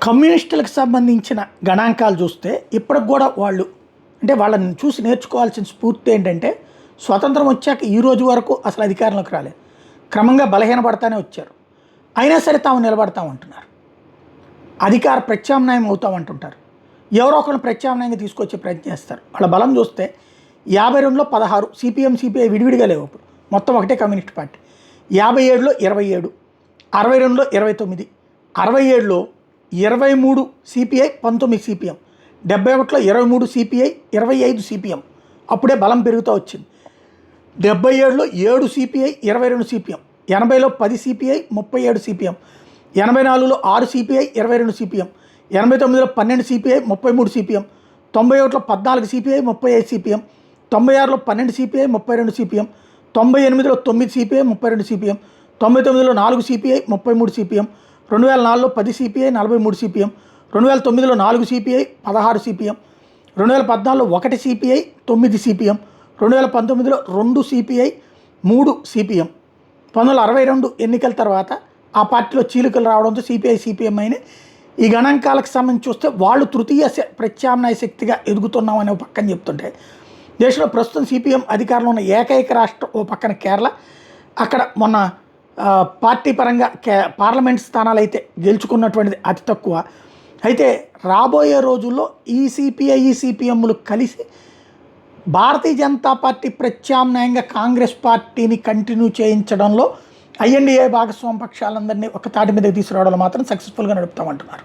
కమ్యూనిస్టులకు సంబంధించిన గణాంకాలు చూస్తే ఇప్పటికి కూడా వాళ్ళు అంటే వాళ్ళని చూసి నేర్చుకోవాల్సిన స్ఫూర్తి ఏంటంటే స్వతంత్రం వచ్చాక ఈ రోజు వరకు అసలు అధికారంలోకి రాలేదు, క్రమంగా బలహీనపడతానే వచ్చారు. అయినా సరే తాము నిలబడతామంటున్నారు, అధికార ప్రత్యామ్నాయం అవుతామంటుంటారు. ఎవరో ఒకరిని ప్రత్యామ్నాయంగా తీసుకొచ్చే ప్రయత్నం చేస్తారు. వాళ్ళ బలం చూస్తే 52లో 16 సిపిఎం సిపిఐ విడివిడిగా లేవు, అప్పుడు మొత్తం ఒకటే కమ్యూనిస్ట్ పార్టీ. 57లో 27, 62లో 29, 67లో 23 సిపిఐ 19 సిపిఎం, 71లో 23 సిపిఐ 25 సిపిఎం. అప్పుడే బలం పెరుగుతూ వచ్చింది. 77లో 7 సిపిఐ 22 సిపిఎం, 80లో 10 సిపిఐ 37 సిపిఎం, 84లో 6 సిపిఐ 22 సిపిఎం, 89లో 12 సిపిఐ 33 సిపిఎం, 91లో 14 సిపిఐ 35 సిపిఎం, 96లో 12 సిపిఐ 32 సిపిఎం, 98లో 9 సిపిఐ 32 సిపిఎం, 99లో 4 సిపిఐ 33 సిపిఎం, 2004లో 10 సిపిఐ 43 సిపిఎం, 2009లో 4 సిపిఐ 16 సిపిఎం, 2014లో 1 సిపిఐ 9 సిపిఎం, 2019లో 2 సిపిఐ 3 సిపిఎం. 1962 ఎన్నికల తర్వాత ఆ పార్టీలో చీలికలు రావడంతో సిపిఐ సిపిఎం అయిన ఈ గణాంకాలకు సంబంధించి చూస్తే వాళ్ళు తృతీయ ప్రత్యామ్నాయ శక్తిగా ఎదుగుతున్నాం అనే పక్కన చెప్తుంటే, దేశంలో ప్రస్తుతం సిపిఎం అధికారంలో ఉన్న ఏకైక రాష్ట్రం ఓ పక్కన కేరళ. అక్కడ మొన్న పార్టీ పరంగా పార్లమెంట్ స్థానాలు అయితే గెలుచుకున్నటువంటిది అతి తక్కువ. అయితే రాబోయే రోజుల్లో ఈ సిపిఐ సిపిఎంలు కలిసి భారతీయ జనతా పార్టీ ప్రత్యామ్నాయంగా కాంగ్రెస్ పార్టీని కంటిన్యూ చేయించడంలో ఐఎన్డీఏ భాగస్వామ్య పక్షాలందరినీ ఒక తాటి మీదకి తీసుకురావడంలో మాత్రం సక్సెస్ఫుల్గా నడుపుతామంటున్నారు.